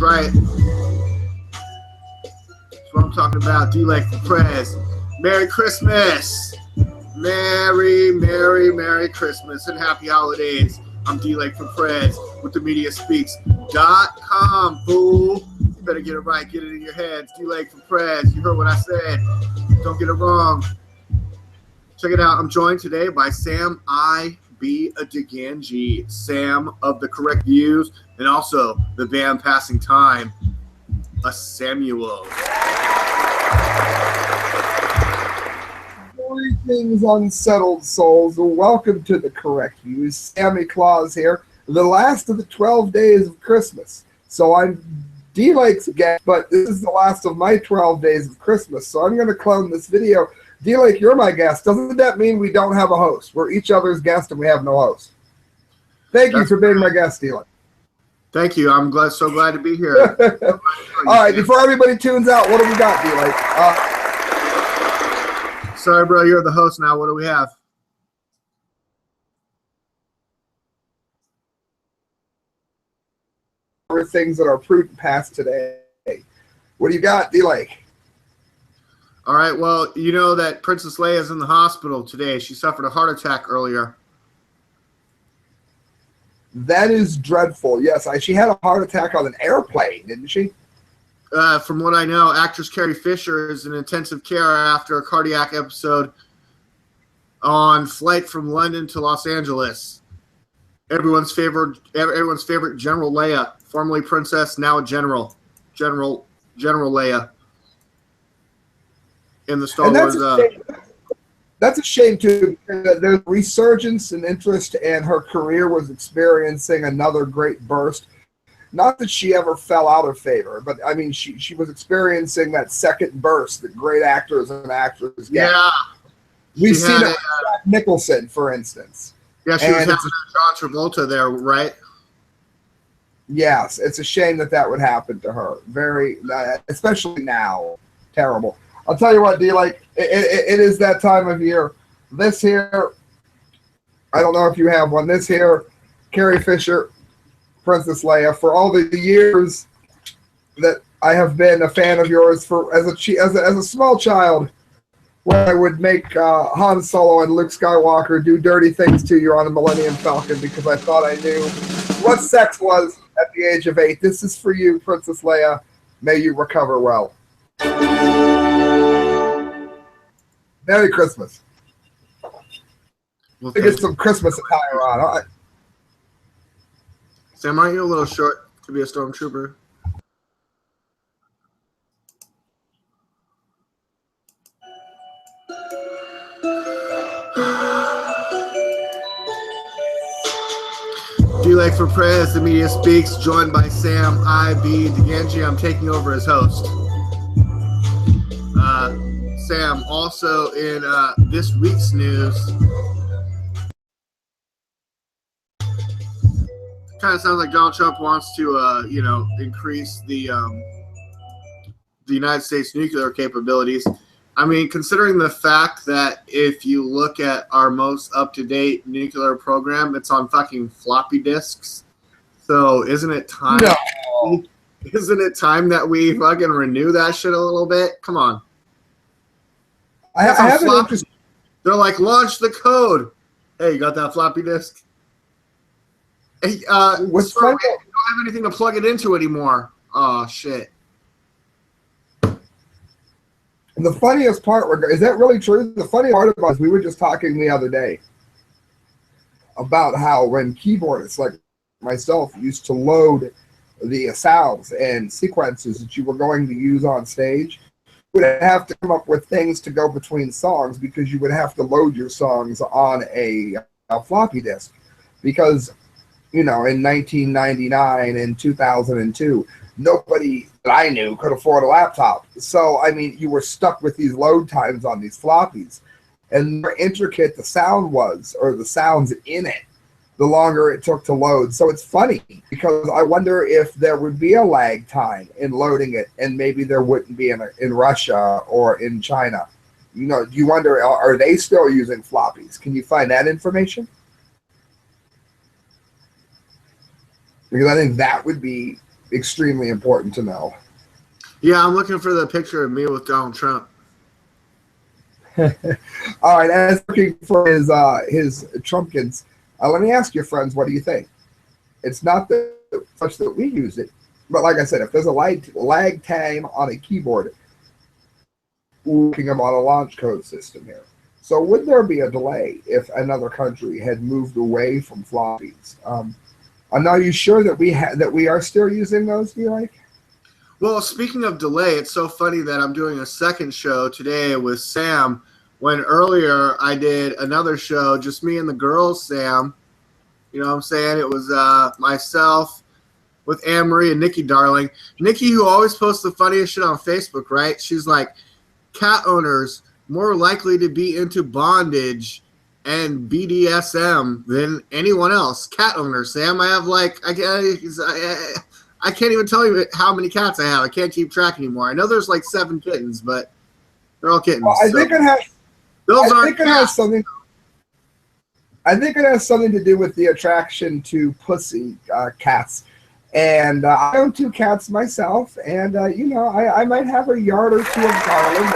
right. That's what I'm talking about. DLAKE for Prez. Merry Christmas. Merry Christmas and happy holidays. I'm DLAKE for Prez with themediaspeaks.com, fool. You better get it right. Get it in your heads. DLAKE for Prez. You heard what I said. Don't get it wrong. Check it out. I'm joined today by Sam DiGangi, Sam of the Correct Views, and also the band Passing Time, a Samuel. Greetings, unsettled souls. Welcome to the Correct Views. Sammy Claus here. The last of the 12 days of Christmas. So I'm DLAKE's guest, but this is the last of my 12 days of Christmas. So I'm going to clone this video. DLAKE, you're my guest. Doesn't that mean we don't have a host? We're each other's guest and we have no host. Thank you for being my guest, DLAKE. Thank you. I'm so glad to be here. All right, before everybody tunes out, what do we got, DLAKE? Sorry, bro. You're the host now. What do we have? Things that are prudent past today. What do you got, DLAKE? All right. Well, you know that Princess Leia's in the hospital today. She suffered a heart attack earlier. That is dreadful. Yes, she had a heart attack on an airplane, didn't she? From what I know, actress Carrie Fisher is in intensive care after a cardiac episode on flight from London to Los Angeles. Everyone's favorite General Leia, formerly Princess, now a General Leia in the Star Wars. That's a shame too. There's resurgence in interest, and her career was experiencing another great burst. Not that she ever fell out of favor, but I mean, she was experiencing that second burst that great actors and actresses get. Yeah, we've seen it with Jack Nicholson, for instance. Yeah, she was having John Travolta there, right? Yes, it's a shame that would happen to her. Very, especially now, terrible. I'll tell you what, DLAKE, it is that time of year. This here, I don't know if you have one. This here, Carrie Fisher, Princess Leia, for all the years that I have been a fan of yours, as a small child, when I would make Han Solo and Luke Skywalker do dirty things to you on the Millennium Falcon because I thought I knew what sex was at the age of 8. This is for you, Princess Leia. May you recover well. Merry Christmas. Well, get some Christmas attire on. All right. Sam, aren't you a little short to be a stormtrooper? DLAKE for Prez, the media speaks, joined by Sam DiGangi. I'm taking over as host. Sam, also in this week's news, kind of sounds like Donald Trump wants to, increase the United States nuclear capabilities. I mean, considering the fact that if you look at our most up-to-date nuclear program, it's on fucking floppy disks. So isn't it time? No. Isn't it time that we fucking renew that shit a little bit? Come on. I have an interest. They're like, launch the code. Hey, you got that floppy disk? Hey, what's sorry, we don't have anything to plug it into anymore. Oh, shit. And the funniest part, is that really true? The funny part about it is we were just talking the other day about how when keyboardists like myself used to load the sounds and sequences that you were going to use on stage, you would have to come up with things to go between songs because you would have to load your songs on a floppy disk. Because, in 1999 and 2002, nobody that I knew could afford a laptop. So, I mean, you were stuck with these load times on these floppies. And the more intricate the sound was, or the sounds in it, the longer it took to load. So it's funny, because I wonder if there would be a lag time in loading it, and maybe there wouldn't be in Russia or in China. Do you wonder, are they still using floppies? Can you find that information? Because I think that would be extremely important to know. Yeah, I'm looking for the picture of me with Donald Trump. All right, as looking for his Trumpkins, let me ask your friends, what do you think? It's not such that we use it, but like I said, if there's a lag time on a keyboard, we're looking on a launch code system here. So would there be a delay if another country had moved away from floppies? Are you sure that we are still using those? Do you like? Well, speaking of delay, it's so funny that I'm doing a second show today with Sam, when earlier I did another show, just me and the girls, Sam. You know what I'm saying? It was myself with Anne-Marie and Nikki Darling. Nikki, who always posts the funniest shit on Facebook, right? She's like, cat owners more likely to be into bondage and BDSM than anyone else. Cat owners, Sam. I have I can't even tell you how many cats I have. I can't keep track anymore. I know there's like 7 kittens, but they're all kittens. Well, I think it has something. I think it has something to do with the attraction to pussy cats. And I own 2 cats myself, and I might have a yard or 2 of garland.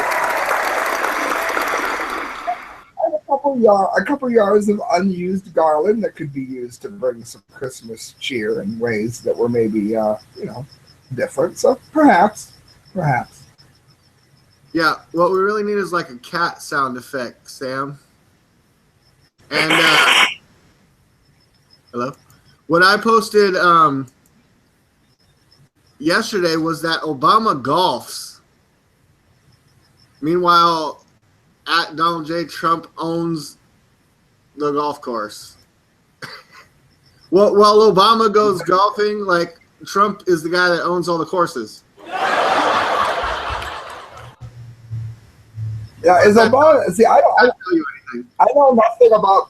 A couple yards of unused garland that could be used to bring some Christmas cheer in ways that were maybe different. So perhaps. Yeah, what we really need is like a cat sound effect, Sam. And hello. What I posted yesterday was that Obama golfs. Meanwhile, at Donald J. Trump owns the golf course. While Obama goes golfing, like, Trump is the guy that owns all the courses. Yeah, is Obama? See, I know nothing about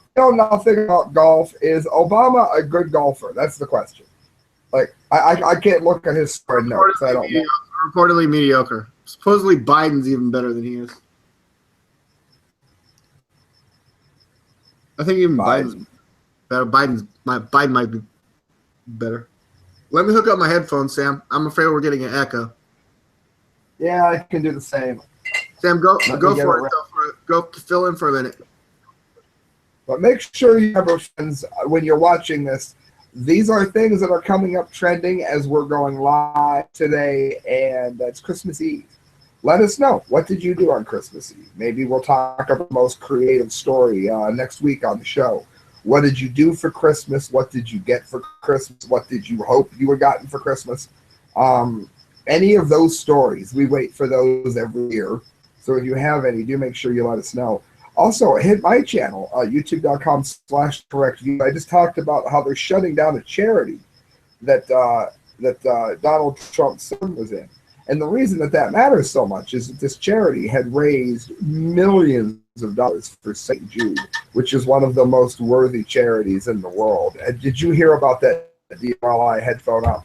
golf. Is Obama a good golfer? That's the question. Like, I can't look at his spread notes. I don't know. Reportedly mediocre. Supposedly Biden's even better than he is. I think even Biden's better. Biden might be better. Let me hook up my headphones, Sam. I'm afraid we're getting an echo. Yeah, I can do the same. Sam, go for it. Go fill in for a minute. But make sure you have, friends, when you're watching this, these are things that are coming up trending as we're going live today, and it's Christmas Eve. Let us know. What did you do on Christmas Eve? Maybe we'll talk about the most creative story next week on the show. What did you do for Christmas? What did you get for Christmas? What did you hope you had gotten for Christmas? Any of those stories, we wait for those every year. So if you have any, do make sure you let us know. Also, hit my channel, youtube.com/correctview. I just talked about how they're shutting down a charity that Donald Trump's son was in. And the reason that matters so much is that this charity had raised millions of dollars for St. Jude, which is one of the most worthy charities in the world. Did you hear about that DLAKE headphone up?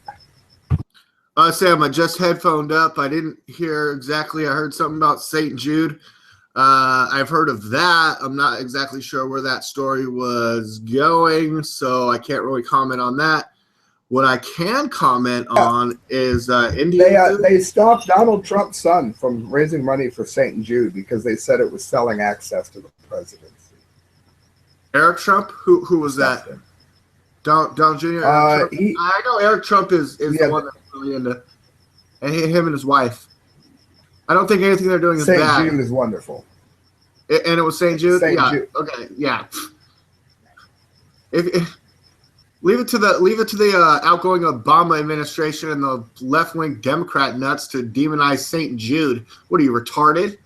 Sam, I just headphoned up. I didn't hear exactly. I heard something about St. Jude. I've heard of that. I'm not exactly sure where that story was going, so I can't really comment on that. What I can comment on is India. They stopped Donald Trump's son from raising money for St. Jude because they said it was selling access to the presidency. Eric Trump? Who was that? Donald Jr.? I know Eric Trump is the one that's really into, and him and his wife. I don't think anything they're doing is bad. St. Jude is wonderful. And it was St. Jude? Jude. Okay, yeah. If leave it to the outgoing Obama administration and the left-wing Democrat nuts to demonize St. Jude. What are you, retarded?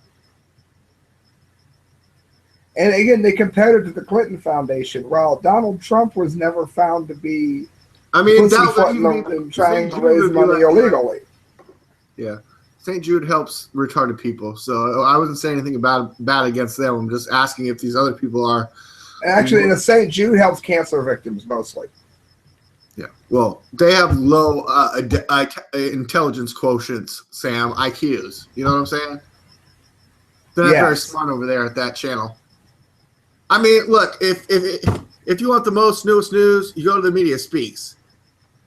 And again, they compared it to the Clinton Foundation. Well, Donald Trump was never found to be pussyfooting trying to raise money illegally. Yeah. St. Jude helps retarded people, so I wasn't saying anything bad against them. I'm just asking if these other people are. Actually, the St. Jude helps cancer victims mostly. Yeah, well, they have low intelligence quotients, Sam, IQs. You know what I'm saying? They're not very smart over there at that channel. I mean, look, if you want the most newest news, you go to the Media Speaks.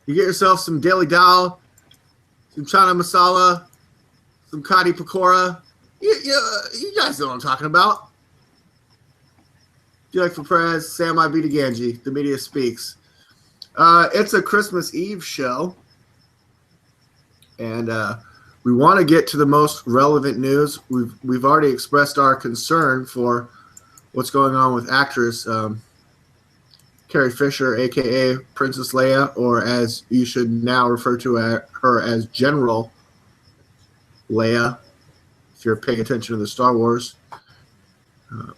You get yourself some Daily Dial, some chana masala, some kari pakora. You guys know what I'm talking about. DLAKE for Perez, Sam I be DiGangi, the media speaks. It's a Christmas Eve show, and we want to get to the most relevant news. We've already expressed our concern for what's going on with actress Carrie Fisher, a.k.a. Princess Leia, or as you should now refer to her as General Leia, if you're paying attention to the Star Wars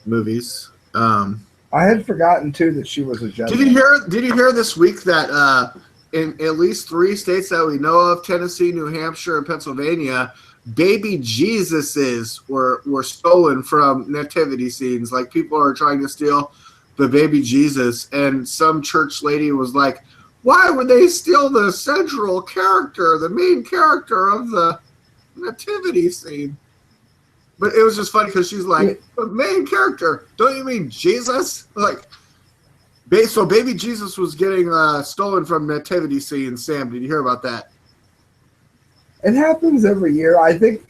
movies. I had forgotten too that she was a general. Did you hear this week that in at least 3 states that we know of, Tennessee, New Hampshire, and Pennsylvania, baby Jesuses were stolen from nativity scenes? Like, people are trying to steal the baby Jesus, and some church lady was like, why would they steal the central character, the main character of the nativity scene? But it was just funny because she's like, the main character, don't you mean Jesus? Like, so baby Jesus was getting stolen from nativity scenes. Sam, did you hear about that? It happens every year. I think,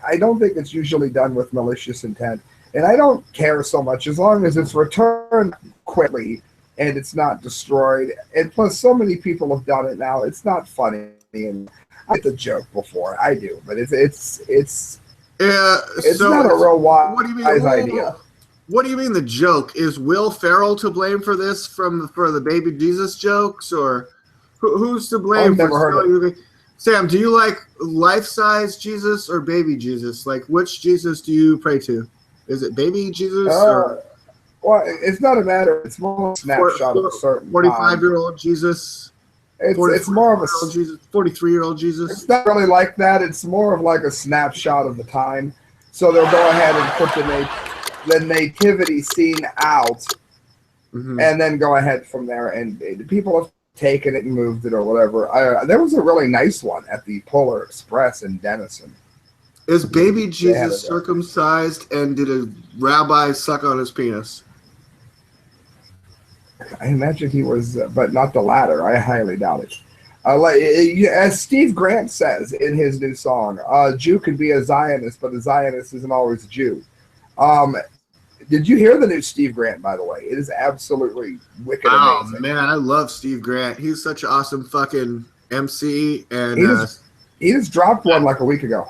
I don't think it's usually done with malicious intent. And I don't care so much as long as it's returned quickly and it's not destroyed. And plus, so many people have done it now. It's not funny. And I get the joke before. I do. But it's so not a real wise idea. What do you mean the joke? Is Will Ferrell to blame for this for the baby Jesus jokes, or who's to blame? I've never heard of it. Sam, do you like life-size Jesus or baby Jesus? Like, which Jesus do you pray to? Is it baby Jesus? Well, it's not a matter. It's more a snapshot of a certain 45-year-old Jesus. It's more of a 43-year-old Jesus. It's not really like that. It's more of like a snapshot of the time. So they'll go ahead and put the nativity scene out, and then go ahead from there. And people have taken it and moved it or whatever. There was a really nice one at the Polar Express in Denison. Is baby Jesus circumcised, and did a rabbi suck on his penis? I imagine he was, but not the latter. I highly doubt it. As Steve Grant says in his new song, a Jew can be a Zionist, but a Zionist isn't always a Jew. Did you hear the new Steve Grant, by the way? It is absolutely wicked amazing. Oh, man, I love Steve Grant. He's such an awesome fucking MC. And he just dropped one like a week ago.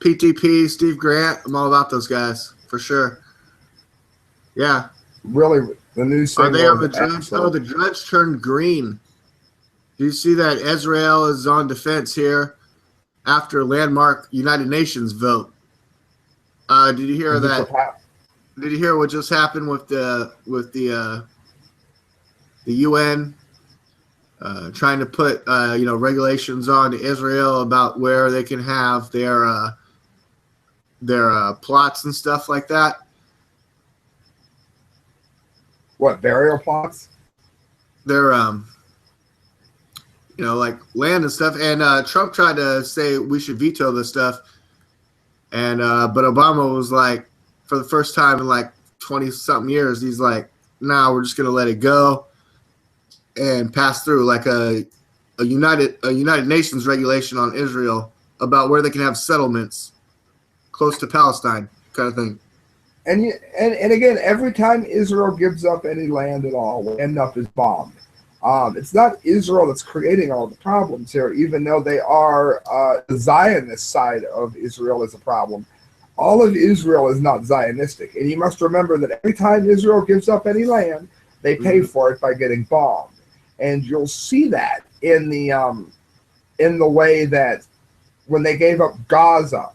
PTP, Steve Grant, I'm all about those guys, for sure. Yeah. Really, the new single. Are they on the Judge? Oh, the Judge turned green. Do you see that Israel is on defense here after landmark United Nations vote? Did you hear that? Did you hear what just happened with the UN trying to put regulations on Israel about where they can have their plots and stuff like that? What, burial plots? Their like land and stuff. And Trump tried to say we should veto this stuff, and but Obama was like, for the first time in like 20-something years, he's like, nah, we're just gonna let it go and pass through like a United Nations regulation on Israel about where they can have settlements close to Palestine, kind of thing. And again, every time Israel gives up any land at all, will end up as bombed. It's not Israel that's creating all the problems here, even though they are the Zionist side of Israel is a problem. All of Israel is not Zionistic, and you must remember that every time Israel gives up any land, they pay for it by getting bombed, and you'll see that in the way that when they gave up Gaza,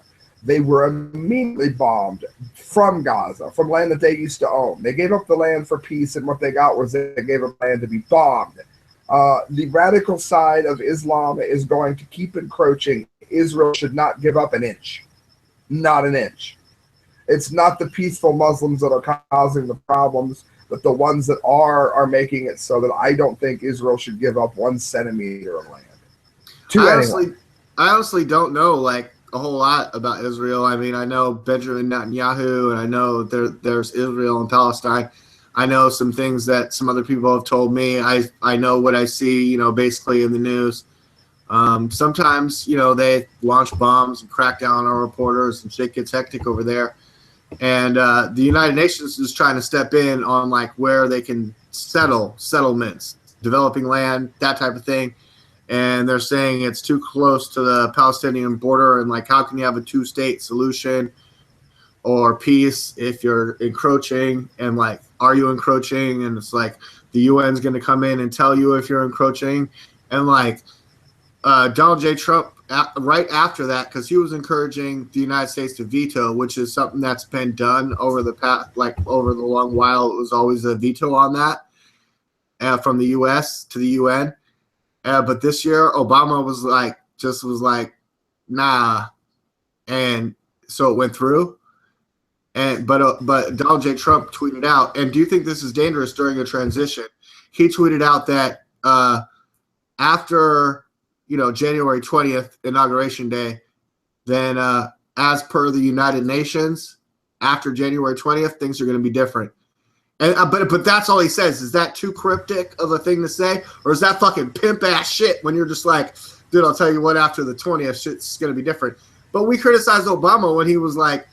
they were immediately bombed from Gaza, from land that they used to own. They gave up the land for peace, and what they got was they gave up land to be bombed. The radical side of Islam is going to keep encroaching. Israel should not give up an inch. Not an inch. It's not the peaceful Muslims that are causing the problems, but the ones that are making it so that I don't think Israel should give up 1 centimeter of land. I honestly don't know like a whole lot about Israel. I mean, I know Benjamin Netanyahu, and I know there's Israel and Palestine. I know some things that some other people have told me. I know what I see, basically in the news. Sometimes, they launch bombs and crack down on reporters, and shit gets hectic over there. And the United Nations is trying to step in on like where they can settlements, developing land, that type of thing. And they're saying it's too close to the Palestinian border, and like, how can you have a two-state solution or peace if you're encroaching? And like, are you encroaching? And it's like the UN's going to come in and tell you if you're encroaching. And like Donald J. Trump, right after that, because he was encouraging the United States to veto, which is something that's been done over the past, like over the long while. It was always a veto on that from the U.S. to the UN. But this year, Obama was like, nah, and so it went through. And but Donald J. Trump tweeted out, and do you think this is dangerous during a transition? He tweeted out that after January 20th, Inauguration Day, then as per the United Nations, after January 20th, things are going to be different. And but that's all he says. Is that too cryptic of a thing to say? Or is that fucking pimp ass shit when you're just like, dude, I'll tell you what, after the 20th, shit's going to be different. But we criticized Obama when he was like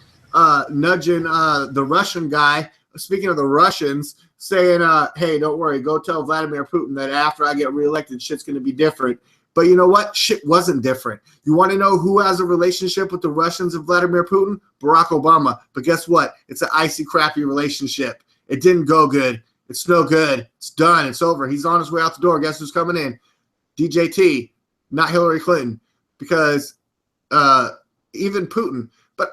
nudging the Russian guy, speaking of the Russians, saying, hey, don't worry, go tell Vladimir Putin that after I get reelected, shit's going to be different. But you know what? Shit wasn't different. You want to know who has a relationship with the Russians and Vladimir Putin? Barack Obama. But guess what? It's an icy, crappy relationship. It didn't go good. It's no good. It's done. It's over. He's on his way out the door. Guess who's coming in? DJT, not Hillary Clinton. Because even Putin. But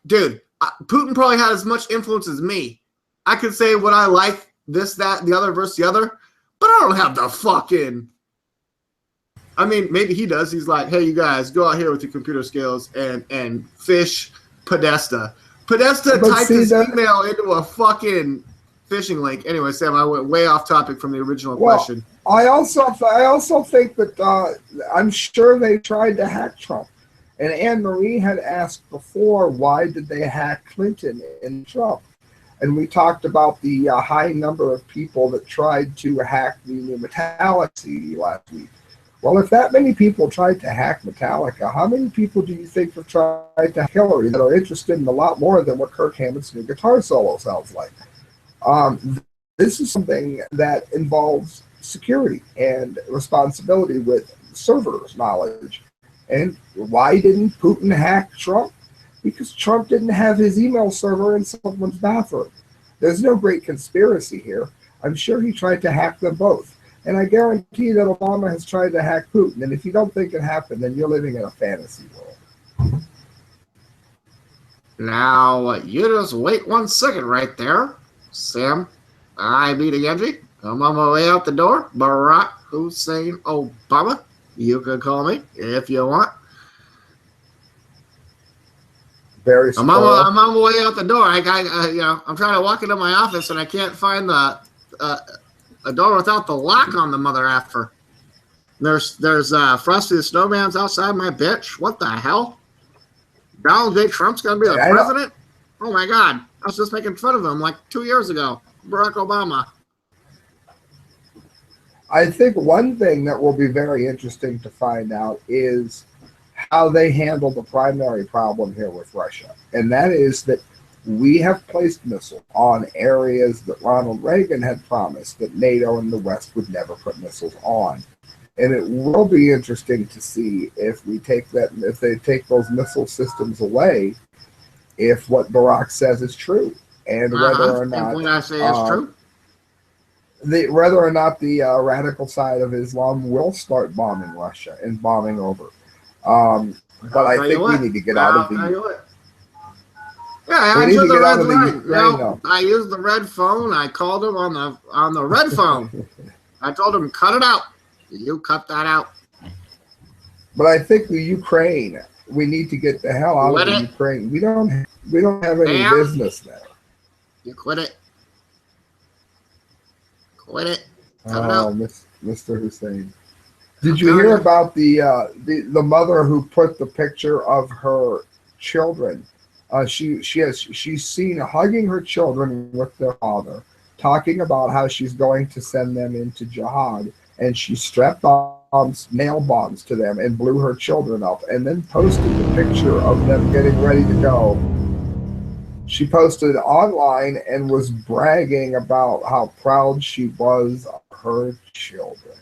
dude, Putin probably had as much influence as me. I could say what I like, this, that, the other versus the other. But I don't have the fucking... I mean, maybe he does. He's like, hey, you guys, go out here with your computer skills and fish Podesta. Podesta typed his email into a fucking phishing link. Anyway, Sam, I went way off topic from the original question. I also think that I'm sure they tried to hack Trump. And Anne-Marie had asked before, why did they hack Clinton and Trump? And we talked about the high number of people that tried to hack the new Metallica CD last week. Well, if that many people tried to hack Metallica, how many people do you think have tried to hack Hillary that are interested in a lot more than what Kirk Hammett's new guitar solo sounds like? This is something that involves security and responsibility with servers knowledge. And why didn't Putin hack Trump? Because Trump didn't have his email server in someone's bathroom. There's no great conspiracy here. I'm sure he tried to hack them both. And I guarantee that Obama has tried to hack Putin. And if you don't think it happened, then you're living in a fantasy world. Now, you just wait 1 second right there, Sam. I be DiGangi. I'm on my way out the door. Barack Hussein Obama. You can call me if you want. Very I'm on my way out the door. I'm trying to walk into my office and I can't find the a door without the lock on the mother effer. There's Frosty the Snowman's outside my bitch. What the hell? Donald J. Trump's gonna be the president? Oh my God! I was just making fun of him like 2 years ago. Barack Obama. I think one thing that will be very interesting to find out is how they handle the primary problem here with Russia, and that is that we have placed missiles on areas that Ronald Reagan had promised that NATO and the West would never put missiles on. And it will be interesting to see if we take that, if they take those missile systems away, if what Barack says is true, and whether or not what I say is true. Whether or not the radical side of Islam will start bombing Russia and bombing over. But I think we need to get out of the. Yeah, I used the red line. No, I used the red phone. I called him on the red phone. I told him, cut it out. You cut that out. But I think the Ukraine, we need to get the hell out of the Ukraine. We don't have any business there. You quit it. Quit it. Cut it out. Mr. Hussein. Did you hear about the mother who put the picture of her children? She's seen hugging her children with their father, talking about how she's going to send them into jihad, and she strapped on nail bombs to them and blew her children up, and then posted the picture of them getting ready to go. She posted online and was bragging about how proud she was of her children.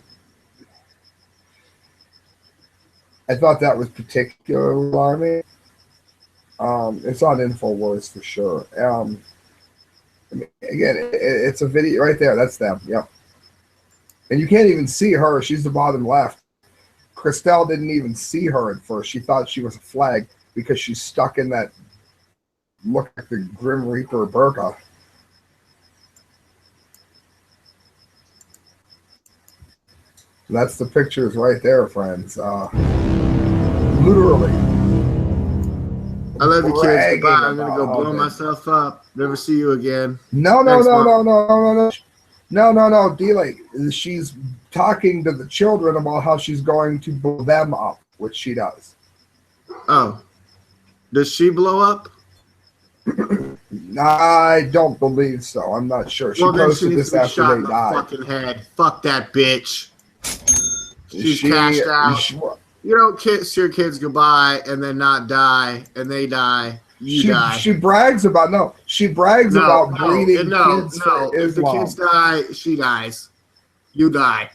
I thought that was particularly alarming. It's on InfoWars for sure. I mean, again, it's a video right there. That's them. Yep. And you can't even see her. She's the bottom left. Christelle didn't even see her at first. She thought she was a flag because she's stuck in that look like the Grim Reaper burqa. That's the pictures right there, friends. Literally. I love you, kids. Goodbye. I'm gonna go blow myself up. Never see you again. No, DLAKE. She's talking to the children about how she's going to blow them up, which she does. Oh. Does she blow up? I don't believe so. I'm not sure. She posted this after they died. Fucking head. Fuck that bitch. She's cashed out. You don't kiss your kids goodbye and then not die, and they die. You die. She brags about about breeding kids for Islam. If the kids die, she dies. You die.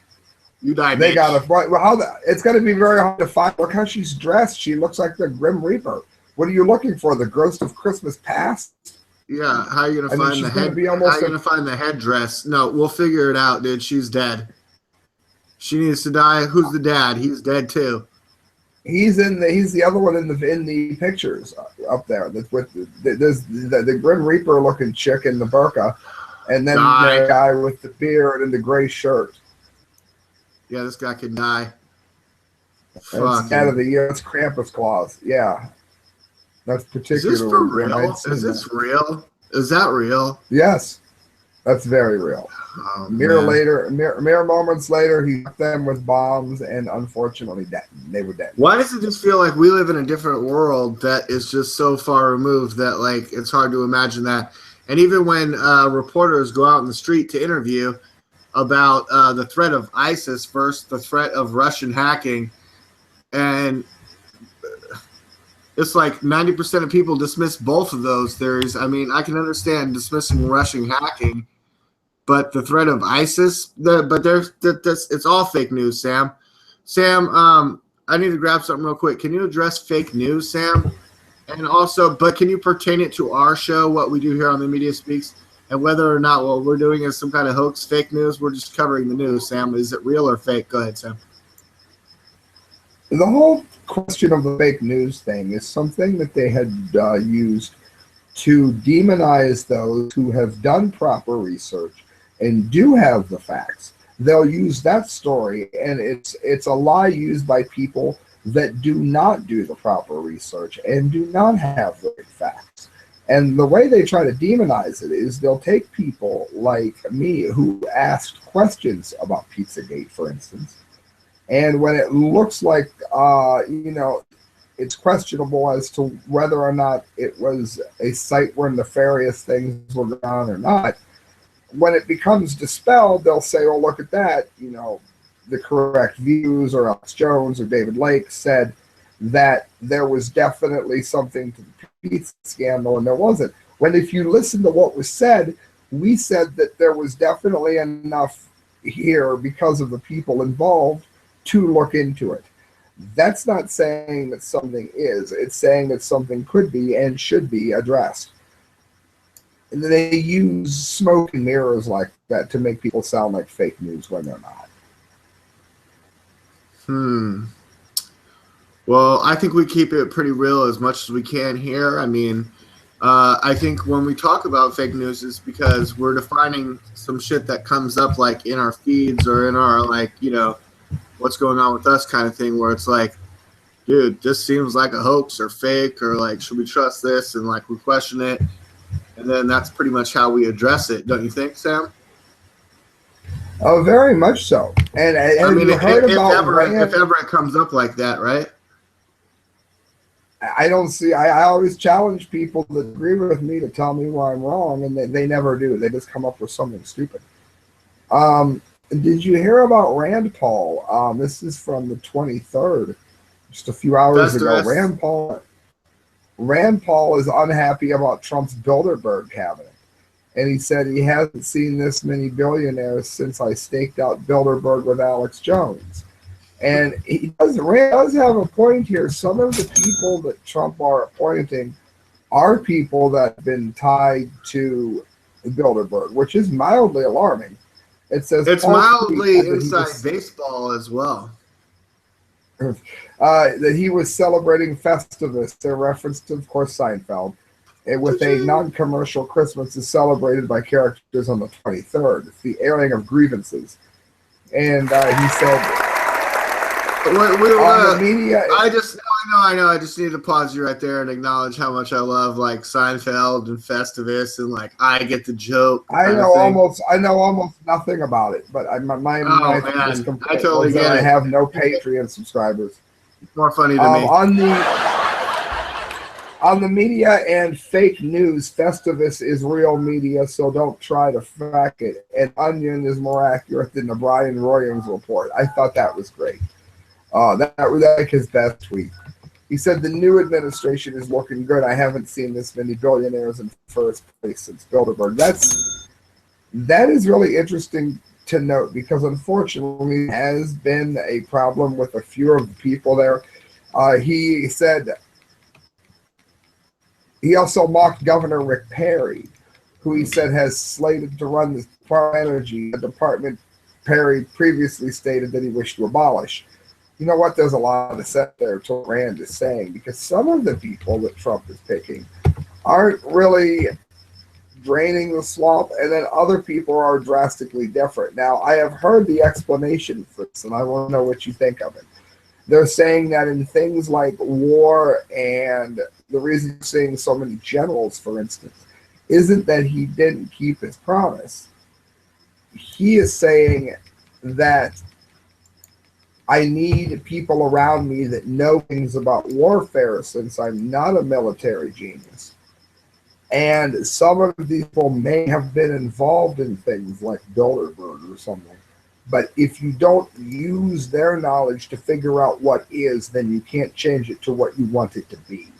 You die. They got to. Well, it's going to be very hard to find. Look how she's dressed. She looks like the Grim Reaper. What are you looking for? The Ghost of Christmas Past? Yeah. How are you going to find the head? How are you going to find the headdress? No, we'll figure it out, dude. She's dead. She needs to die. Who's the dad? He's dead too. He's the other one in the pictures up there. That's with the Grim Reaper looking chick in the burqa, and then the guy with the beard and the gray shirt. Yeah, this guy could die. Fuck. Out of the year, it's Krampus Claus. Yeah, that's particularly. Is this for real? Is this real? Is that real? Yes, that's very real. Oh, mere moments later, he hit them with bombs, and unfortunately, they were dead. Why does it just feel like we live in a different world that is just so far removed that like it's hard to imagine that? And even when reporters go out in the street to interview about the threat of ISIS versus the threat of Russian hacking, and it's like 90% of people dismiss both of those theories. I mean, I can understand dismissing Russian hacking. But the threat of ISIS, it's all fake news, Sam. Sam, I need to grab something real quick. Can you address fake news, Sam? And also, but can you pertain it to our show, what we do here on the Media Speaks, and whether or not what we're doing is some kind of hoax, fake news? We're just covering the news, Sam. Is it real or fake? Go ahead, Sam. The whole question of the fake news thing is something that they had used to demonize those who have done proper research and do have the facts. They'll use that story, and it's a lie used by people that do not do the proper research and do not have the facts. And the way they try to demonize it is they'll take people like me who asked questions about Pizzagate, for instance, and when it looks like it's questionable as to whether or not it was a site where nefarious things were going on or not, when it becomes dispelled, they'll say, "Oh, look at that! The correct views," or Alex Jones or David Lake said that there was definitely something to the pizza scandal, and there wasn't. When if you listen to what was said, we said that there was definitely enough here because of the people involved to look into it. That's not saying that something is. It's saying that something could be and should be addressed. And they use smoke and mirrors like that to make people sound like fake news when they're not. Well, I think we keep it pretty real as much as we can here. I mean, I think when we talk about fake news, it's because we're defining some shit that comes up like in our feeds or in our what's going on with us kind of thing, where it's like, dude, this seems like a hoax or fake, or like, should we trust this? And like, we question it. And then that's pretty much how we address it, don't you think, Sam? Oh, very much so. And I mean, if ever it comes up like that, right? I don't see. I always challenge people that agree with me to tell me why I'm wrong, and they never do. They just come up with something stupid. Did you hear about Rand Paul? This is from the 23rd, just a few hours ago. Festivus. Rand Paul is unhappy about Trump's Bilderberg cabinet. And he said he hasn't seen this many billionaires since I staked out Bilderberg with Alex Jones. And Rand does have a point here. Some of the people that Trump are appointing are people that have been tied to Bilderberg, which is mildly alarming. It says it's mildly inside baseball as well. That he was celebrating Festivus, a reference to, of course, Seinfeld, with a non-commercial Christmas is celebrated by characters on the 23rd. It's the airing of grievances. And he said, on the media, I know. I just need to pause you right there and acknowledge how much I love like Seinfeld and Festivus and like I get the joke. I know almost nothing about it, but my I totally get it. I have no Patreon subscribers. It's more funny to me. On the media and fake news, Festivus is real media, so don't try to fact it. And Onion is more accurate than the Brian Williams report. I thought that was great. That was like his best tweet. He said the new administration is looking good. I haven't seen this many billionaires in first place since Bilderberg. That is really interesting to note because unfortunately has been a problem with a few of the people there. He said he also mocked Governor Rick Perry, who he said has slated to run the Department of Energy, a department Perry previously stated that he wished to abolish. You know what? There's a lot of set there to what Rand is saying because some of the people that Trump is picking aren't really draining the swamp, and then other people are drastically different. Now, I have heard the explanation for this, and I want to know what you think of it. They're saying that in things like war and the reason you're seeing so many generals, for instance, isn't that he didn't keep his promise. He is saying that I need people around me that know things about warfare since I'm not a military genius. And some of these people may have been involved in things like Bilderberg or something. But if you don't use their knowledge to figure out what is, then you can't change it to what you want it to be.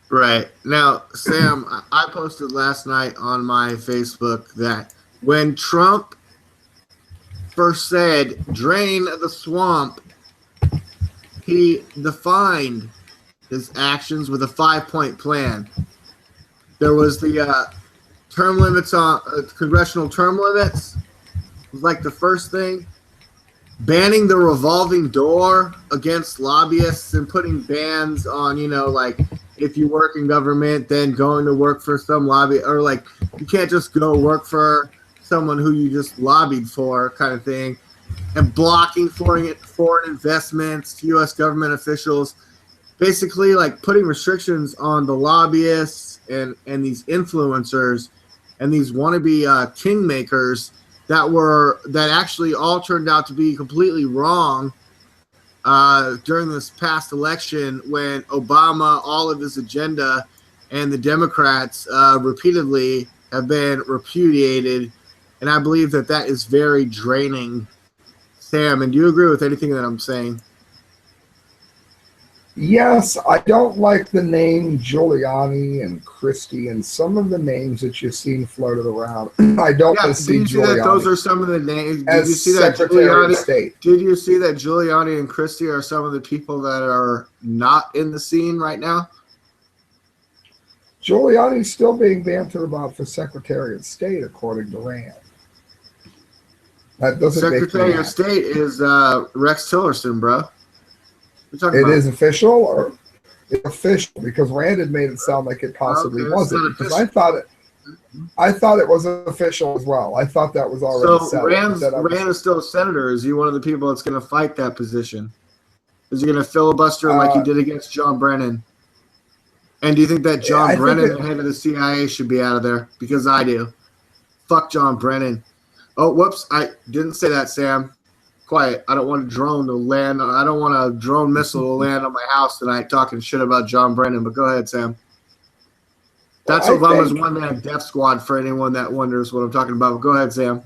Right. Now, Sam, I posted last night on my Facebook that when Trump first said, drain the swamp, he defined his actions with a 5-point plan. There was the term limits on congressional term limits. It was like the first thing. Banning the revolving door against lobbyists and putting bans on, like if you work in government, then going to work for some lobby, or like you can't just go work for someone who you just lobbied for kind of thing. And blocking foreign investments to U.S. government officials, basically like putting restrictions on the lobbyists and these influencers and these wannabe kingmakers that actually all turned out to be completely wrong during this past election when Obama, all of his agenda, and the Democrats repeatedly have been repudiated. And I believe that is very draining. Sam, and do you agree with anything that I'm saying? Yes, I don't like the name Giuliani and Christie and some of the names that you've seen floated around. I don't see Giuliani. Those are some of the names. Did you see that Giuliani? State. Did you see that Giuliani and Christie are some of the people that are not in the scene right now? Giuliani's still being bantered about for Secretary of State, according to Rand. That doesn't Secretary of State is Rex Tillerson, bro. It is official, or it's official because Rand had made it sound like it possibly wasn't. Because I thought it was official as well. I thought that was already set. Rand is still a senator. Is he one of the people that's going to fight that position? Is he going to filibuster like he did against John Brennan? And do you think that John Brennan, the head of the CIA, should be out of there? Because I do. Fuck John Brennan. Oh, whoops! I didn't say that, Sam. Quiet. I don't want a drone to land. I don't want a drone missile to land on my house tonight talking shit about John Brennan. But go ahead, Sam. That's Obama's one-man death squad for anyone that wonders what I'm talking about. But go ahead, Sam.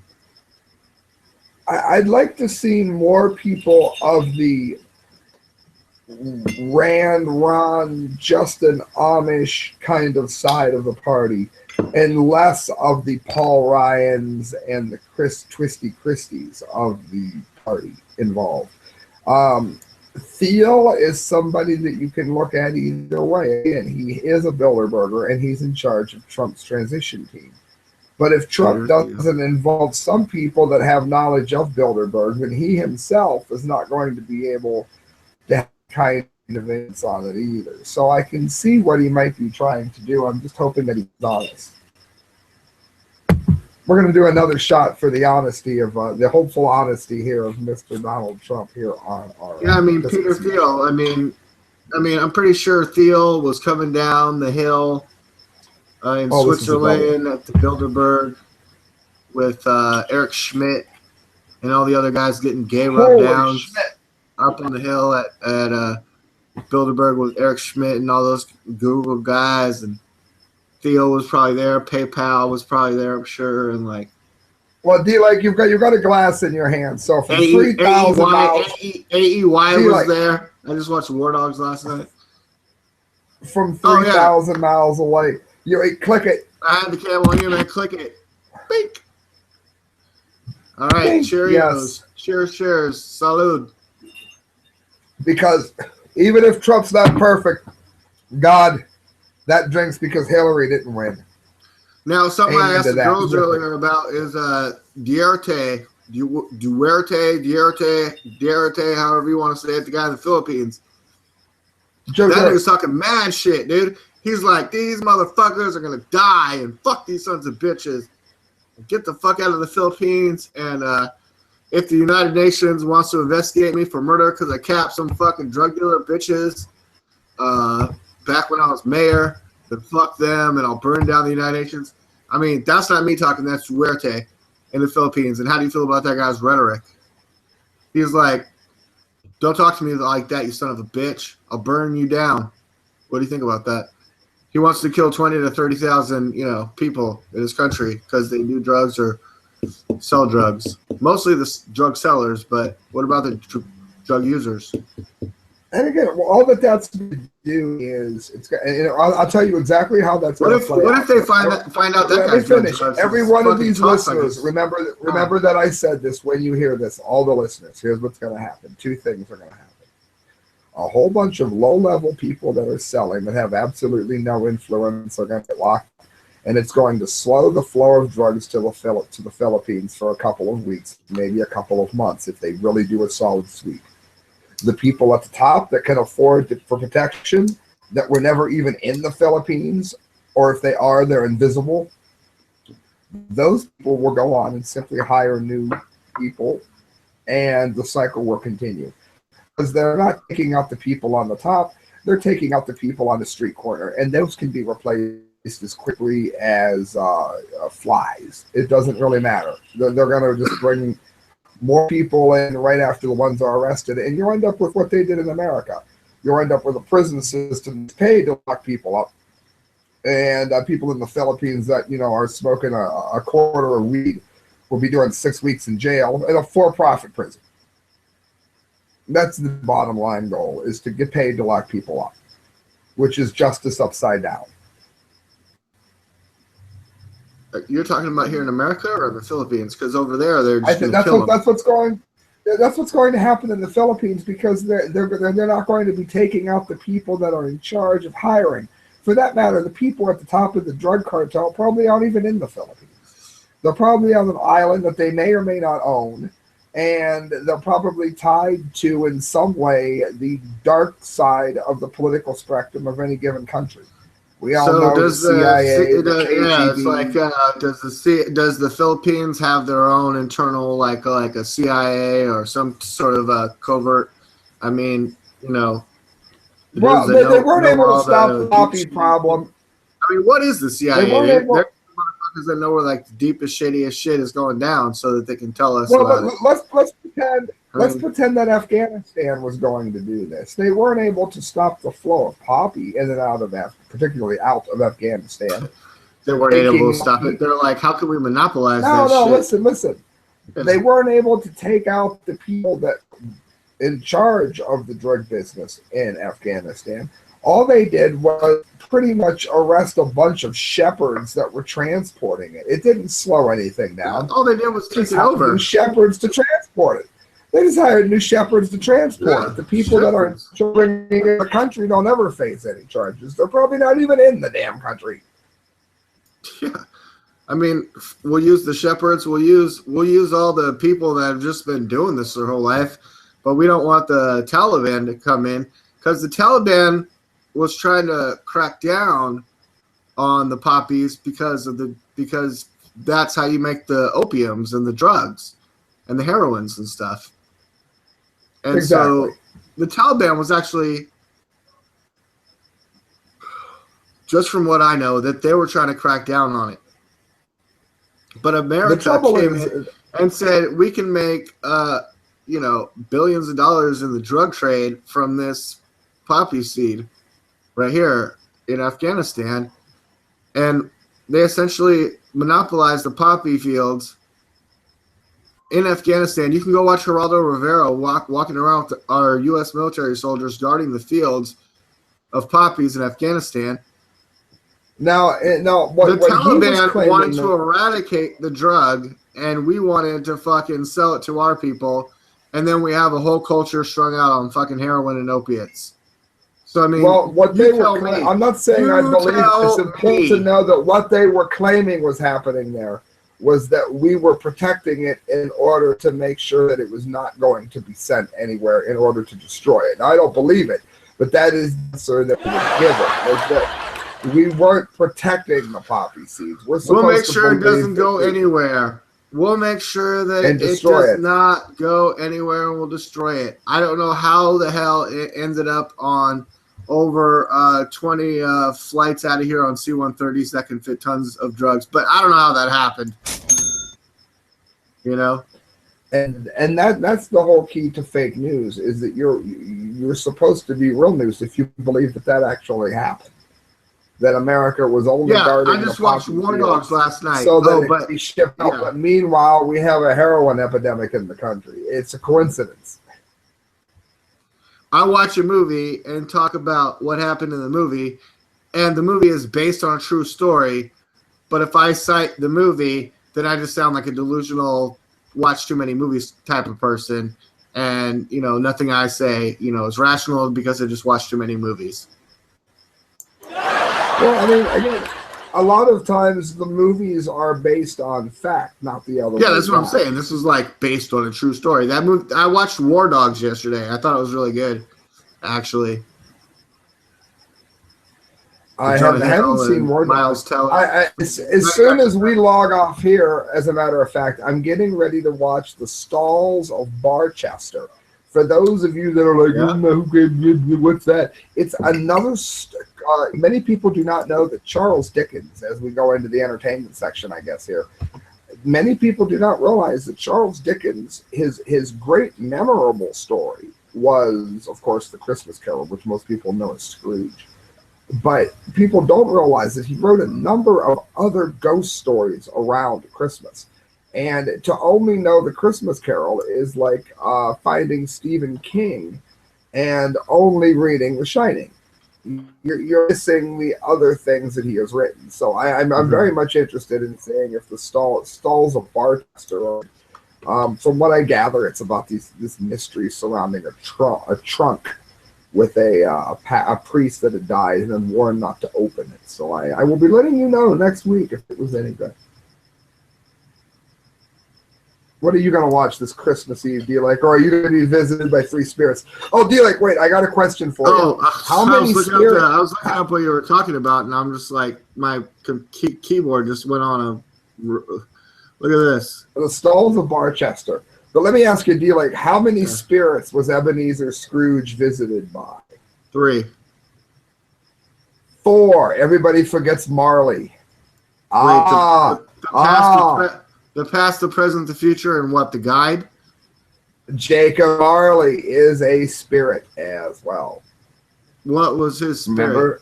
I'd like to see more people of the Rand, Ron, Justin Amish kind of side of the party, and less of the Paul Ryans and the Twisty Christies of the party involved. Thiel is somebody that you can look at either way. Again, he is a Bilderberger, and he's in charge of Trump's transition team. But if Trump doesn't involve some people that have knowledge of Bilderberg, then he himself is not going to be able to have kind of influence on it either. So I can see what he might be trying to do. I'm just hoping that he's honest. We're going to do another shot for the honesty of the hopeful honesty here of Mr. Donald Trump here on our. Yeah, I mean Peter Thiel. I mean, I'm pretty sure Thiel was coming down the hill in Switzerland at the Bilderberg with Eric Schmidt and all the other guys getting gay rub-downs up on the hill at Bilderberg with Eric Schmidt and all those Google guys, and Theo was probably there. PayPal was probably there, I'm sure, and like. Well, DLAKE, you've got a glass in your hand, so from 3,000 miles. AEY was there. I just watched War Dogs last night. From 3,000 miles away, you click it. I had the camera on you, man. Click it. Bink. All right, Bink. Cheerios. Yes. Cheers. Salud. Because even if Trump's not perfect, God, that drink's because Hillary didn't win. Now, something I asked the girls earlier about is Duarte, however you want to say it, the guy in the Philippines. That nigga's talking mad shit, dude. He's like, these motherfuckers are going to die, and fuck these sons of bitches. Get the fuck out of the Philippines, and if the United Nations wants to investigate me for murder because I capped some fucking drug dealer bitches back when I was mayor, then fuck them, and I'll burn down the United Nations. I mean, that's not me talking. That's Duarte in the Philippines. And how do you feel about that guy's rhetoric? He's like, don't talk to me like that, you son of a bitch. I'll burn you down. What do you think about that? He wants to kill 20 to 30,000, people in his country because they do drugs or sell drugs. Mostly the drug sellers, but what about the drug users? And again, all that's going to do is I'll tell you exactly how that's going to play. What if they find out that guy's doing drugs? Every one of these listeners, remember that I said this when you hear this. All the listeners, here's what's going to happen. Two things are going to happen. A whole bunch of low-level people that are selling that have absolutely no influence are going to get locked, and it's going to slow the flow of drugs to the Philippines for a couple of weeks, maybe a couple of months, if they really do a solid sweep. The people at the top that can afford for protection, that were never even in the Philippines, or if they are, they're invisible. Those people will go on and simply hire new people, and the cycle will continue. Because they're not taking out the people on the top, they're taking out the people on the street corner, and those can be replaced as quickly as flies. It doesn't really matter. They're going to just bring more people in right after the ones are arrested, and you end up with what they did in America. You'll end up with a prison system paid to lock people up, and people in the Philippines that are smoking a quarter of weed will be doing 6 weeks in jail in a for-profit prison. That's the bottom line goal, is to get paid to lock people up, which is justice upside down. You're talking about here in America or in the Philippines? Because over there, they're just going to kill them. That's what's going to happen in the Philippines, because they're not going to be taking out the people that are in charge of hiring. For that matter, the people at the top of the drug cartel probably aren't even in the Philippines. They're probably on an island that they may or may not own, and they're probably tied to, in some way, the dark side of the political spectrum of any given country. We all know the CIA, the KGB. It's like, does the Philippines have their own internal, like a CIA or some sort of a covert? I mean, well, they weren't able to stop the poppy problem. I mean, what is the CIA? They're motherfuckers that know where like the deepest, shadiest shit is going down, so that they can tell us. Well, let's pretend. Let's pretend that Afghanistan was going to do this. They weren't able to stop the flow of poppy in and out of particularly out of Afghanistan. They weren't able to stop it. They're like, how can we monopolize that shit? No, listen. They weren't able to take out the people that in charge of the drug business in Afghanistan. All they did was pretty much arrest a bunch of shepherds that were transporting it. It didn't slow anything down. All they did was take it over. New shepherds to transport it. They just hired new shepherds to transport it. The people that are bringing it in the country don't ever face any charges. They're probably not even in the damn country. Yeah. I mean, we'll use the shepherds. We'll use all the people that have just been doing this their whole life, but we don't want the Taliban to come in because the Taliban was trying to crack down on the poppies because that's how you make the opiums and the drugs and the heroines and stuff. And so the Taliban was actually, just from what I know, that they were trying to crack down on it. But America came in and said, we can make, billions of dollars in the drug trade from this poppy seed right here in Afghanistan. And they essentially monopolized the poppy fields in Afghanistan. You can go watch Geraldo Rivera walking around with our U.S. military soldiers guarding the fields of poppies in Afghanistan. Now, the Taliban wanted to eradicate the drug, and we wanted to fucking sell it to our people, and then we have a whole culture strung out on fucking heroin and opiates. So I mean, what they were I'm not saying I believe it's important to know that what they were claiming was happening there was that we were protecting it in order to make sure that it was not going to be sent anywhere in order to destroy it. Now, I don't believe it, but that is the answer that we were given. We weren't protecting the poppy seeds. We'll make sure it doesn't go anywhere. We'll make sure that it does not go anywhere, and we'll destroy it. I don't know how the hell it ended up on over 20 flights out of here on C-130s that can fit tons of drugs, but I don't know how that happened. You know? And that's the whole key to fake news, is that you're supposed to be real news if you believe that actually happened. That America was only guarding. I just watched War Dogs last night. So that it could be shipped out. But meanwhile, we have a heroin epidemic in the country. It's a coincidence. I watch a movie and talk about what happened in the movie, and the movie is based on a true story. But if I cite the movie, then I just sound like a delusional, watch too many movies type of person. And, nothing I say, is rational because I just watched too many movies. Well, I mean, again, a lot of times the movies are based on fact, not the other way. Yeah, that's what I'm saying. This is like based on a true story. That movie, I watched War Dogs yesterday. I thought it was really good, actually. I haven't seen War Dogs. As soon as we log off here, as a matter of fact, I'm getting ready to watch the Stalls of Barchester. For those of you that are like, what's that? It's another. Many people do not know that Charles Dickens, as we go into the entertainment section, I guess here, many people do not realize that Charles Dickens, his great memorable story was, of course, The Christmas Carol, which most people know as Scrooge. But people don't realize that he wrote a number of other ghost stories around Christmas. And to only know The Christmas Carol is like finding Stephen King and only reading The Shining. You're missing the other things that he has written. So I'm very much interested in seeing if the Stalls of Barchester, from what I gather, it's about this mystery surrounding a trunk with a priest that had died and then warned not to open it. So I will be letting you know next week if it was any good. What are you going to watch this Christmas Eve, DLAKE? Or are you going to be visited by three spirits? Oh, DLAKE, wait, I got a question for you. How many spirits? I was looking up what you were talking about, and I'm just like, my keyboard just went on a... Look at this. The Stalls of Barchester. But let me ask you, DLAKE, how many spirits was Ebenezer Scrooge visited by? 3. 4. Everybody forgets Marley. The past, the present, the future, and what? The guide? Jacob Marley is a spirit as well. What was his spirit? Remember,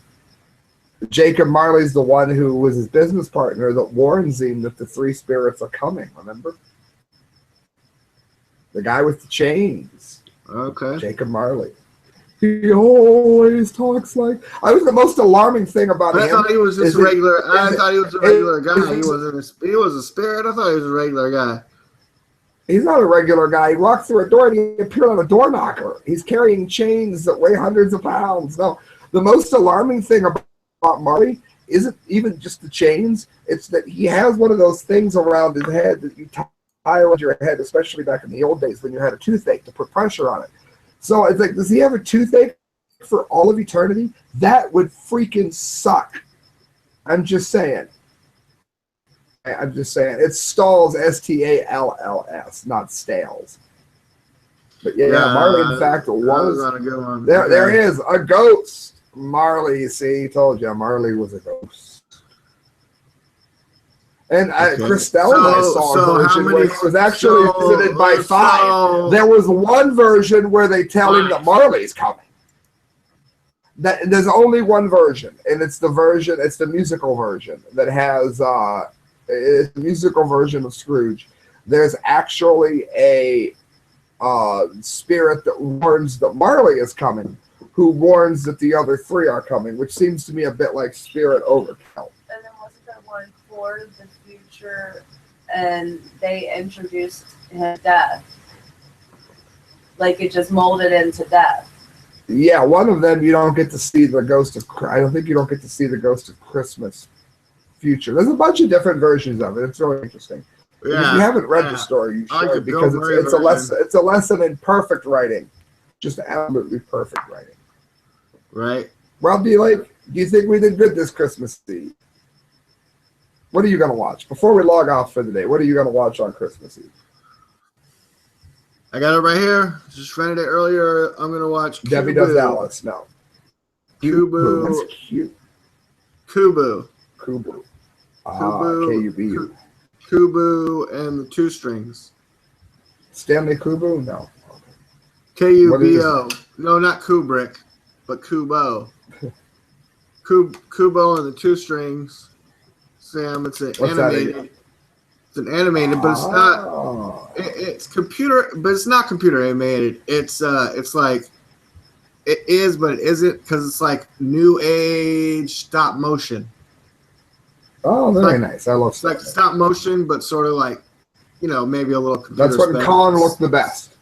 Jacob Marley's the one who was his business partner that warns him that the 3 spirits are coming, remember? The guy with the chains. Okay. Jacob Marley. He always talks like. I was the most alarming thing about him. I thought he was just a regular. I thought he was a regular guy. He wasn't. He was a spirit. I thought he was a regular guy. He's not a regular guy. He walks through a door and he appeared on a door knocker. He's carrying chains that weigh hundreds of pounds. No, the most alarming thing about Marley isn't even just the chains. It's that he has one of those things around his head that you tie around your head, especially back in the old days when you had a toothache to put pressure on it. So it's like, does he have a toothache for all of eternity? That would freaking suck. I'm just saying. It's Stalls, Stalls, not Stales. But yeah, Marley, in fact, was on a good one. There is a ghost. Marley, see, told you, Marley was a ghost. And Christelle and I saw a version where he was actually visited by 5. There was one version where they tell him that Marley's coming. There's only one version, and it's the musical version that has it's the musical version of Scrooge. There's actually a spirit that warns that Marley is coming, who warns that the other 3 are coming, which seems to me a bit like spirit overkill. And then wasn't there one for the future, and they introduced his death? Like it just molded into death. Yeah, one of them you don't get to see the ghost of. I don't think you don't get to see the ghost of Christmas Future. There's a bunch of different versions of it. It's really interesting. Yeah, if you haven't read the story, you should, because it's a lesson in perfect writing, just absolutely perfect writing. Right. Well, do you think we did good this Christmas Eve? What are you going to watch before we log off for the day? What are you going to watch on Christmas Eve? I got it right here. Just rented it earlier. I'm going to watch KUBU. Debbie Does Dallas. No. KUBU. That's cute. KUBU. KUBU. KUBU. KUBU and the 2 strings. Stanley KUBU? No. KUBO. No, not Kubrick, but KUBO. KUBO and the 2 strings. Sam, it's an animated. It's an animated, but it's not. It's computer, but it's not computer animated. It's like it is, but it isn't, because it's like new age stop motion. Oh, very nice. I love it's like stop motion, but sort of like, maybe a little computer. That's when Colin looked the best.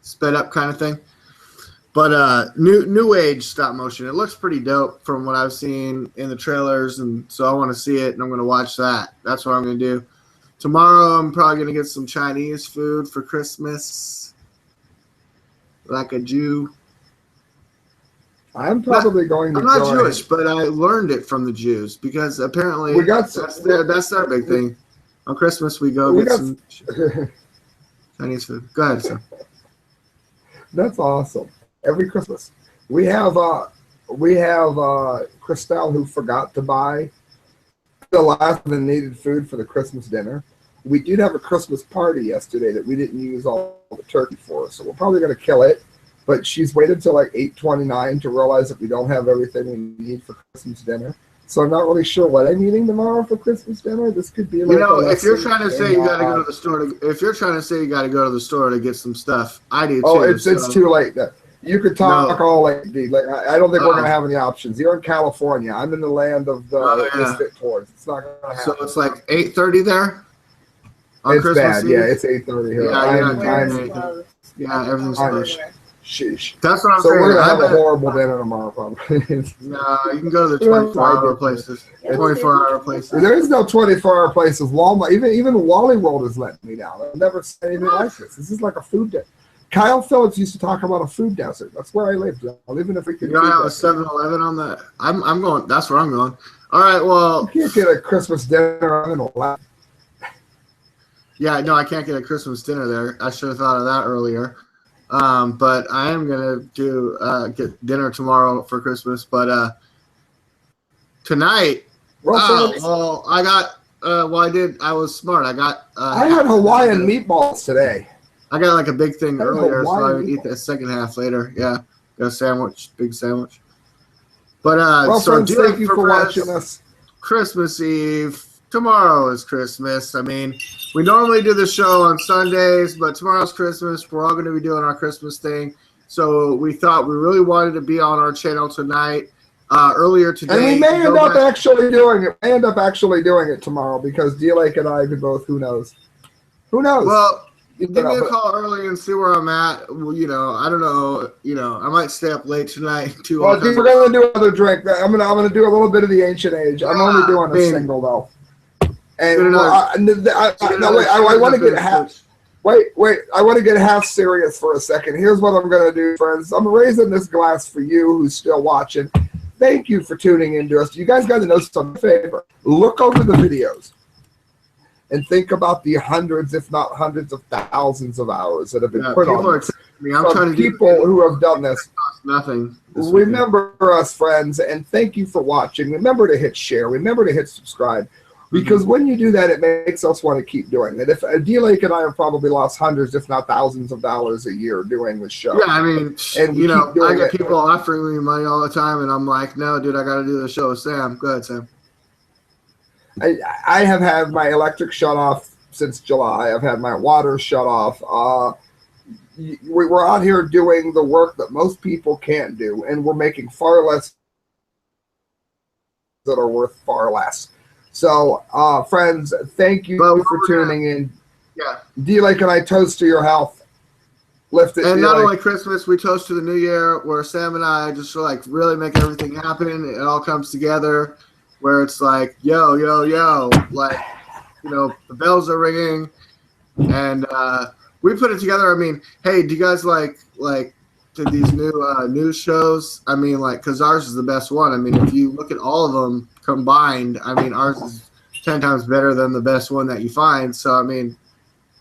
Sped up kind of thing. But new age stop motion. It looks pretty dope from what I've seen in the trailers, and so I want to see it, and I'm going to watch that. That's what I'm going to do. Tomorrow I'm probably going to get some Chinese food for Christmas, like a Jew. I'm probably going to. I'm not Jewish, but I learned it from the Jews, because apparently that's their big thing. On Christmas we get some Chinese food. Go ahead, sir. That's awesome. Every Christmas we have Christelle, who forgot to buy the last of the needed food for the Christmas dinner. We did have a Christmas party yesterday that we didn't use all the turkey for, so we're probably going to kill it. But she's waited till like 8:29 to realize that we don't have everything we need for Christmas dinner. So I'm not really sure what I'm eating tomorrow for Christmas dinner. This could be like if you're trying to say you got to go to the store, to get some stuff, I do too. Oh, it's too late. You could talk all like I don't think we're gonna have any options. You're in California. I'm in the land of the misfit toys. It's not gonna happen. So it's like 8:30 there. On it's Christmas bad. Eve? Yeah, it's 8:30 here. Yeah, everything's closed. Sheesh. That's what I'm saying. So we're gonna have a horrible dinner tomorrow, probably. No, you can go to the 24-hour places. 24-hour places. There is no 24-hour places. Walmart, even Wally World is letting me down. I've never seen anything like this. This is like a food desert. Kyle Phillips used to talk about a food desert. That's where I live. I live in a freaking. You don't have a 7-Eleven on that. I'm going. That's where I'm going. All right. Well, you can't get a Christmas dinner in a lab. Yeah, no, I can't get a Christmas dinner there. I should have thought of that earlier. But I am gonna get dinner tomorrow for Christmas. But tonight, I got. I was smart. I got. I had Hawaiian meatballs today. I got like a big thing earlier, so I would eat the second half later. Yeah, got a sandwich, big sandwich. But friends, thank you for watching us. Christmas Eve tomorrow is Christmas. I mean, we normally do the show on Sundays, but tomorrow's Christmas. We're all going to be doing our Christmas thing. So we thought we really wanted to be on our channel tonight. Earlier today. And we may end up actually doing it. May end up actually doing it tomorrow because DLAKE and I could both. Who knows? Who knows? Well, give me a call early and see where I'm at. Well, I don't know. I might stay up late tonight too. Well, dude, we're gonna do another drink. I'm gonna do a little bit of the ancient age. I'm only doing a single though. And I want to get half. Wait. I want to get half serious for a second. Here's what I'm gonna do, friends. I'm raising this glass for you who's still watching. Thank you for tuning in to us. You guys got to know something. Favor. Look over the videos and think about the hundreds, if not hundreds of thousands of hours that have been put on this. I'm trying to people who have done this. Nothing. Remember us, friends, and thank you for watching. Remember to hit share. Remember to hit subscribe. Because when you do that, it makes us want to keep doing it. If DLAKE and I have probably lost hundreds, if not thousands of dollars a year doing this show. Yeah, I mean, I get people offering me money all the time, and I'm like, no, dude, I got to do the show with Sam. Go ahead, Sam. I have had my electric shut off since July. I've had my water shut off. We're out here doing the work that most people can't do, and we're making far less that are worth far less. So, friends, thank you for tuning in. Yeah. DLAKE and I toast to your health. Lift it. And not only Christmas, we toast to the New Year, where Sam and I just really make everything happen. It all comes together, where it's like, yo, yo, yo, like, the bells are ringing, and we put it together. I mean, hey, do you guys like to these new news shows? I mean, because ours is the best one. I mean, if you look at all of them combined, I mean, ours is 10 times better than the best one that you find. So, I mean,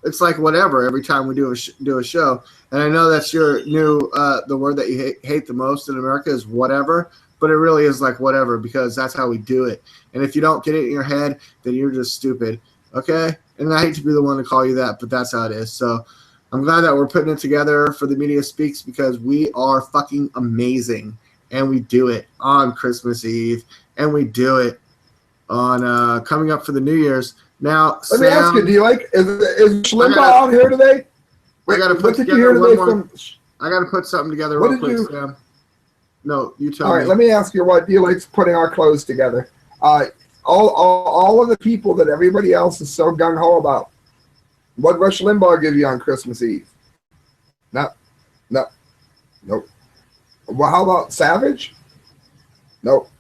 it's like whatever every time we do a show. And I know that's your new the word that you hate the most in America is whatever, but it really is like whatever because that's how we do it. And if you don't get it in your head, then you're just stupid. Okay? And I hate to be the one to call you that, but that's how it is. So I'm glad that we're putting it together for the Media Speaks because we are fucking amazing. And we do it on Christmas Eve. And we do it on coming up for the New Year's. Now, let me ask you, DLAKE, is Schlimba out here today? I got to put together one more. I got to put something together real quick, Sam. No, you tell me. All right, let me ask you what DLAKE's putting our clothes together. All of the people that everybody else is so gung-ho about. What Rush Limbaugh give you on Christmas Eve? Nope. Well, how about Savage? Nope.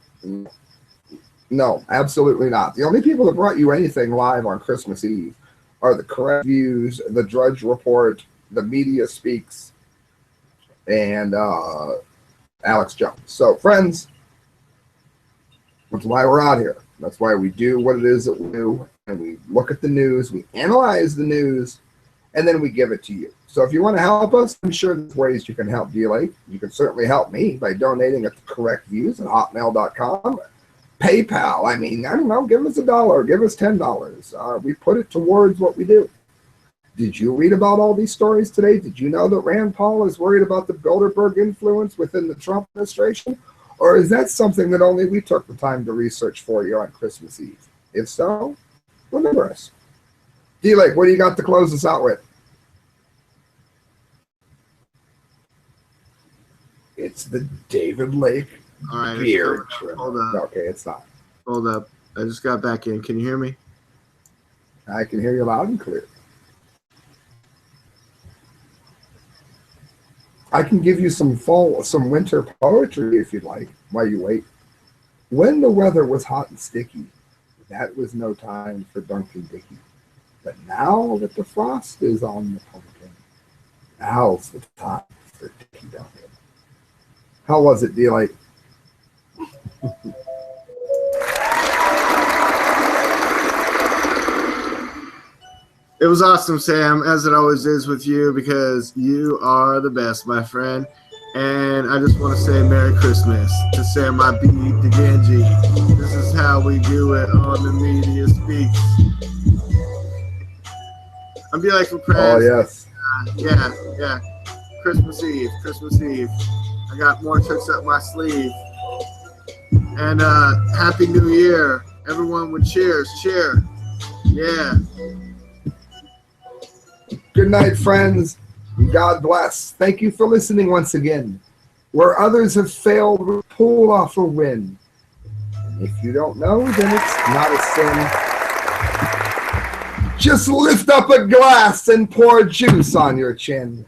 No, absolutely not. The only people that brought you anything live on Christmas Eve are the Correct Views, the Drudge Report, the Media Speaks, and Alex Jones. So, friends, that's why we're out here. That's why we do what it is that we do. And we look at the news, we analyze the news, and then we give it to you. So if you want to help us, I'm sure there's ways you can help DLAKE. You can certainly help me by donating at correctviews@hotmail.com. PayPal, I don't know, give us $1, give us $10. We put it towards what we do. Did you read about all these stories today? Did you know that Rand Paul is worried about the Bilderberg influence within the Trump administration? Or is that something that only we took the time to research for you on Christmas Eve? If so, remember us. DLAKE, what do you got to close us out with? It's the David Lake beer. Hold up. Okay, it's not. Hold up. I just got back in. Can you hear me? I can hear you loud and clear. I can give you some winter poetry if you'd like while you wait. When the weather was hot and sticky, that was no time for Dunkin' Dicky. But now that the frost is on the pumpkin, now's the time for Dicky Dunkin'. How was it, DLAKE? It was awesome, Sam, as it always is with you, because you are the best, my friend. And I just want to say Merry Christmas to Sam, my B, DiGangi. This is how we do it on the Media Speaks. I'm DLAKE for Press. Oh, yes. Yeah. Christmas Eve. I got more tricks up my sleeve. And Happy New Year. Everyone would cheer. Yeah. Good night, friends. God bless. Thank you for listening once again. Where others have failed, we pull off a win. And if you don't know, then it's not a sin. Just lift up a glass and pour juice on your chin.